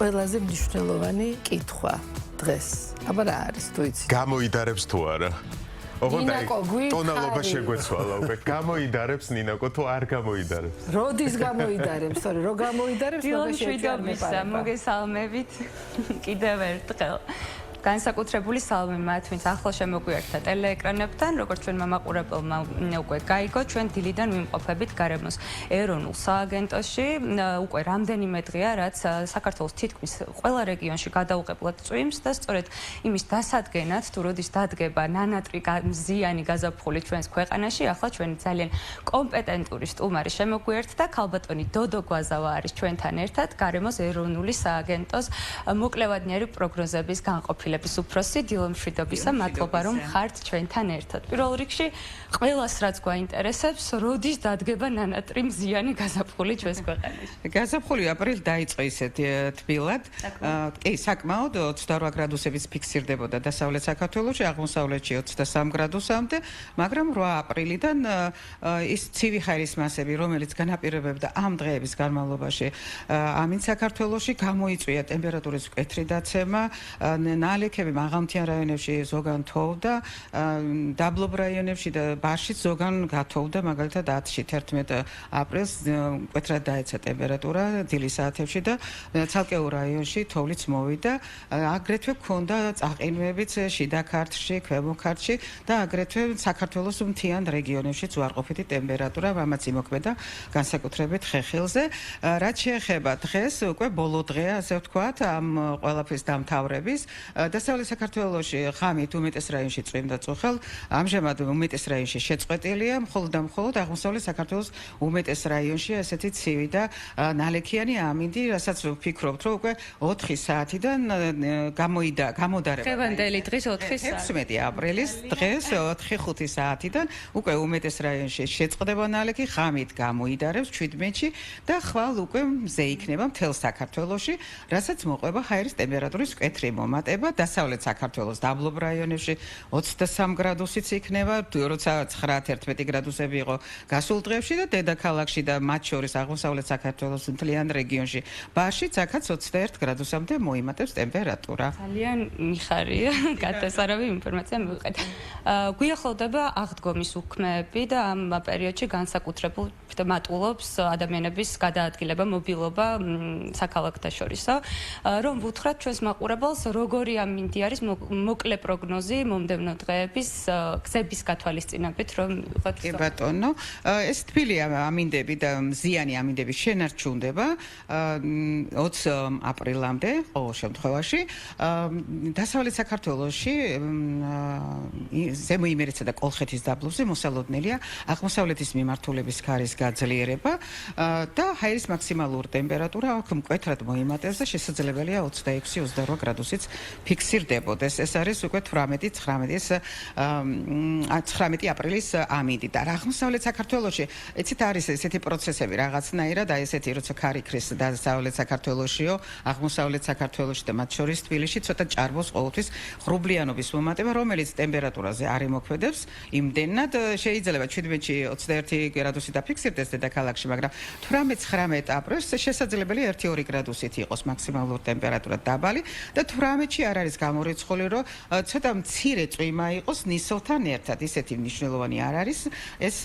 ყველაზე მნიშვნელოვანი კითხვა დღეს. აბა რა არის თუ იცი? გამოიდარებს თუ არა? ნინაკო, გვიქარი. ტონალობა შეგვეცვალა უკვე. გამოიდარებს ნინაკო თუ არ გამოიდარებს? როდის გამოიდარებს? თორე რო გამოიდარებს, მაგაში არ მეპარება. მოგესალმებით კიდევ ერთხელ. განსაკუთრებული სალმი მათ, ვინც ახლა შემოგვიერთდა ტელეეკრანებთან, როგორც ჩვენ მამაყურებელმა უკვე გაიგო, ჩვენ დილიდან ვიმყოფებით გარემოს ეროვნულ სააგენტოში, უკვე რამდენიმე დღეა, რაც საქართველოს თითქმის ყველა რეგიონში გადაუღებლად წვიმს და სწორედ იმის დასადგენად, თუ როდის დადგება ნანატრი მზიანი გაზაფხული ჩვენს ქვეყანაში, ახლა ჩვენი ძალიან კომპეტენტური სტუმარი შემოგვიერთდა, ქალბატონი დოდო გვაზავა არის ჩვენთან ერთად, გარემოს ეროვნული სააგენტოს მოკლევადნიერი პროგნოზების განყოფილების უფროსი დილო მშვიდობისა, მადლობა რომ ხართ ჩვენთან ერთად. პირველ რიგში ყველას რაც გვაინტერესებს, როდის დადგება ნანატრი მზიანი გაზაფხული ჩვენს ქვეყანაში? გაზაფხული აპრილში დაიწყო ისეთ თბილად. კი, საკმაოდ 28 გრადუსებით ფიქსირდებოდა დასავლეთ საქართველოში, აღმოსავლეთში 23 გრადუსამდე, მაგრამ 8 აპრილიდან ის ცივი ჰაერის მასები, რომელიც განაპირობებდა ამ დღეების განმავლობაში ამით საქართველოში, გამოიწვია ტემპერატურის მკვეთრი დაცემა, ნალექები მაღალმთიან რაიონებში ზოგან თოვდა, დაბლობ რაიონებში და ბარშიც ზოგან გათოვდა, მაგალითად 10-ში 11 აპრილს მკვეთრად დაეცა ტემპერატურა დილის საათებში და ცალკეულ რაიონში თოვლიც მოვიდა, აგრეთვე ჰქონდა წაყინვებიც შიდა ქართლში, ქვემო ქართლში და აგრეთვე საქართველოს მთიან რეგიონებშიც უარყოფითი ტემპერატურა, რამაც იმოქმედა განსაკუთრებით ხეხილზე. რაც შეეხება დღეს, უკვე ბოლო დღეა, ასე ვთქვათ, ამ ყველაფრის დამთავრების. დასავლეთ საქართველოში ღამით უმეტეს რაიონში წვიმდა წუხელ, ამჟამად უმეტეს რაიონში შეწყვეტილია, მხოლოდ და მხოლოდ აღმოსავლეთ საქართველოს უმეტეს რაიონში ესეთი ცივი და ნალექიანი ამინდი, რასაც ვფიქრობთ, რომ უკვე 4 საათიდან გამოდარება. დღევანდელი დღის 4 საათი. 16 აპრილის დღეს 4-5 საათიდან უკვე უმეტეს რაიონში შეწყდება ნალექი, ღამით გამოიდარებს 17-ში და ხვალ უკვე მზე იქნება მთელ საქართველოში, რასაც მოყვება ჰაერის ტემპერატურის მკვეთრი მომატება. დასავლეთ საქართველოს დაბლობ რაიონებში 23 გრადუსიც იქნება, როცა 9-11 გრადუსები იყო გასულ დღეებში და დედაქალაქში და მათ შორის აღმოსავლეთ საქართველოს მთლიან რეგიონში ბარშიც აქაც 21 გრადუსამდე მოიმატებს ტემპერატურა. ძალიან მიხარია, გადასარავი ინფორმაცია მივიღეთ. გვიახლოვდება აღდგომის უქმეები და ამ პერიოდში განსაკუთრებულ მატულობს ადამიანების გადაადგილება, მობილობა საქალაქთა შორისო. რომ ვუთხრათ ჩვენს მაყურებელს, როგორი ამინდი არის მოკლე პროგნოზი მომდევნო დღეების გზების გათვალისწინებით, რომ ვიღოთ. კი ბატონო, ეს თბილი ამინდები და მზიანი ამინდები შენარჩუნდება 20 აპრილამდე ყოველ შემთხვევაში. დასავლეთ საქართველოში ზემო იმერეთსა და კოლხეთის დაბლობზე მოსალოდნელია აღმოსავლეთის მიმართულების ქარის გაძლიერება და ჰაერის მაქსიმალური ტემპერატურა აქ მკვეთრად მოიმატებს და შესაძლებელია 26-28 გრადუსიც ფიქსირდებოდეს. ეს არის უკვე 19 აპრილის ამინდი და აღმოსავლეთ საქართველოში ეცით არის ესეთი პროცესები რაღაცნაირად, აი ესეთი როცა ქარი ქრის დასავლეთ საქართველოშიო, აღმოსავლეთ საქართველოში და მათ შორის თბილისში ცოტა ჭარბობს ყოველთვის ღრუბლიანობის მომატება, რომელიც ტემპერატურაზე არ იმოქმედებს იმდენად, შეიძლება 17-ში 21 გრადუსი დაფიქსირდეს დედაქალაქში, მაგრამ 18-19 აპრილს შესაძლებელია 1-2 გრადუსით იყოს მაქსიმალური ტემპერატურა დაბალი და 18-ში არ არის გამორიცხული, რომ ცოტა მცირე წვიმა იყოს ნისლთან ერთად. ისეთი მნიშვნელოვანი არ არის ეს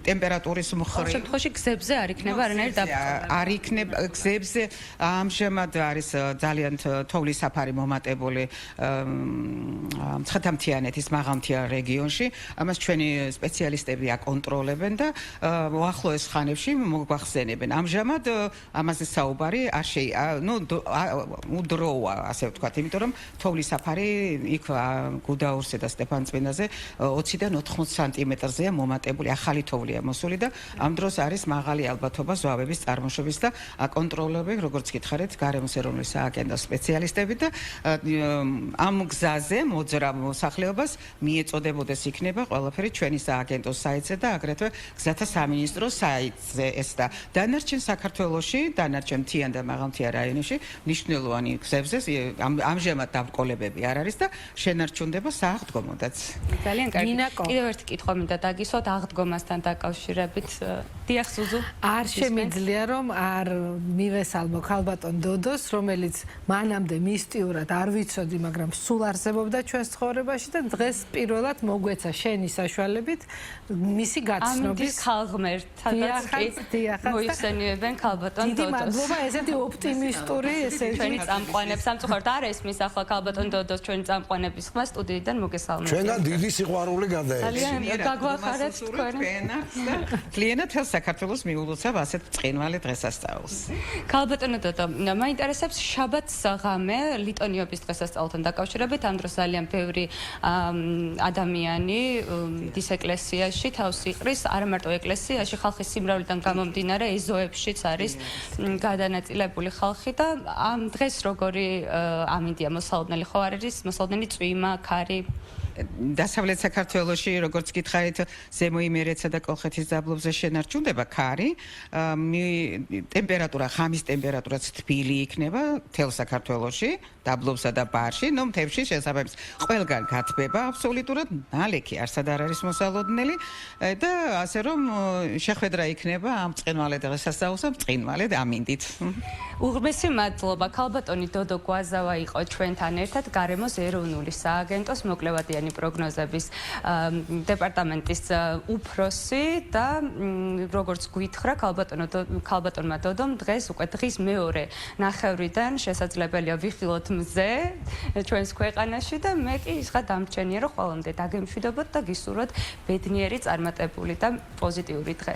ტემპერატურის მხრივ. შემთხვევაში გზებზე არ იქნება არანაირი დაბალ. არ იქნება გზებზე ამჟამად არის ძალიან თოვლისაფარი მომატებული მცხეთა-მთიანეთის მაღალმთიან რეგიონში. ამას ჩვენი სპეციალისტები აკონტროლებენ და უახლოეს ხანებში მოგვახსენებენ. ამჟამად ამაზე საუბარი არ უდროა, ასე ვთქვათ, იმიტომ რომ თოვლისაფარი იქ გუდაურსა და სტეფანწმინდაზე 20-დან 80 სანტიმეტრზეა მომატებული, ახალი თოვლია მოსული და ამ დროს არის მაღალი ალბათობა ზვავების წარმოშობის და აკონტროლებენ, როგორც გითხარით, გარემოს ეროვნული სააგენტოს სპეციალისტები და ამ გზაზე მოძრავ მოსახლეობას მიეწოდებოდეს იქნება ყველაფერი ჩვენი სააგენტოს საიტზე და აგრეთვე გზათა სამინისტროს საიტზე ეს და დანარჩენ საქართველოში, დანარჩენ მთიან და მაღალმთიან რაიონებში მნიშვნელოვანი გზებზე ამჟამად დამკოლებები არ არის და შენარჩუნდება სააღდგომოდაც. ძალიან კარგი. ნინაკო. კიდევ ერთი კითხვა მინდა დაგისვათ აღდგომასთან დაკავშირებით. დიახ, ზუზუ. არ შემიძლია რომ არ მივესალმო ქალბატონ დოდოს, რომელიც მანამდე მისტიურად არ ვიცოდი, მაგრამ სულ არსებობდა ჩვენს ცხოვრებაში და დღეს პირველად მოგვეცა შენი საშუალებით მისი გაცნობის ქალღმერთთანაც მოიხსენიებენ ქალბატონ დიდი დოდოს. მადლობა, ესეთი ოპტიმისტური, ჩვენი წამყვანებს სამწუხაროდ არ ესმის ახლა ქალბატონ დოდოს ჩვენი წამყვანების ხმა სტუდიიდან მოგესალმებით. ჩვენგან დიდი სიყვარული გადაეცა. ძალიან გაგვახარეთ თქვენ. კლიენტად თელ საქართველოს მიულოცავ ასეთ წინვალე დღესასწაულს. ქალბატონო დოდო, მაინტერესებს შაბათს ღამე ლიტონიობის დღესასწაულთან დაკავშირებით ამ დროს ძალიან ბევრი ადამიანი დის ეკლესიაში თავს იყრის, არა მარტო ეკლესიაში, ხალხის სიმრავლიდან გამომდინარე ეზოებშიც არის გადანაწილებული ხალხი და ამ დღეს როგორი ამინდია მოსალოდნელი ხო არ არის, მოსალოდნელი წვიმა, ქარი? დასავლეთ საქართველოში, როგორც გითხარით, ზემო იმერეთსა და კოლხეთის დაბლობზე შენარჩუნდება ქარი. ტემპერატურა, ღამის ტემპერატურაც თბილი იქნება მთელ საქართველოში, დაბლობსა და ბარში, ნუ მთებში შესაბამის ყველგან გათბება აბსოლუტურად, ნალექი არსად არ არის მოსალოდნელი და ასე რომ შეხვედრა იქნება ამ წინვალე დღესასწაულს წინვალე ამინდით. უღრმესი მადლობა. ქალბატონი დოდო გვაზავა იყო ჩვენთან ერთად გარემოს ეროვნული სააგენტოს მოკლევადიანი პროგნოზების დეპარტამენტის უფროსი და როგორც გვითხრა ქალბატონმა დოდომ დღეს უკვე დღის მეორე ნახევრიდან შესაძლებელია ვიხილოთ მზე ჩვენს ქვეყანაში და მე კი ისღა დამრჩენია რომ ყველამდე დაგემშვიდობოთ და გისურვოთ ბედნიერი წარმატებული და პოზიტიური დღე.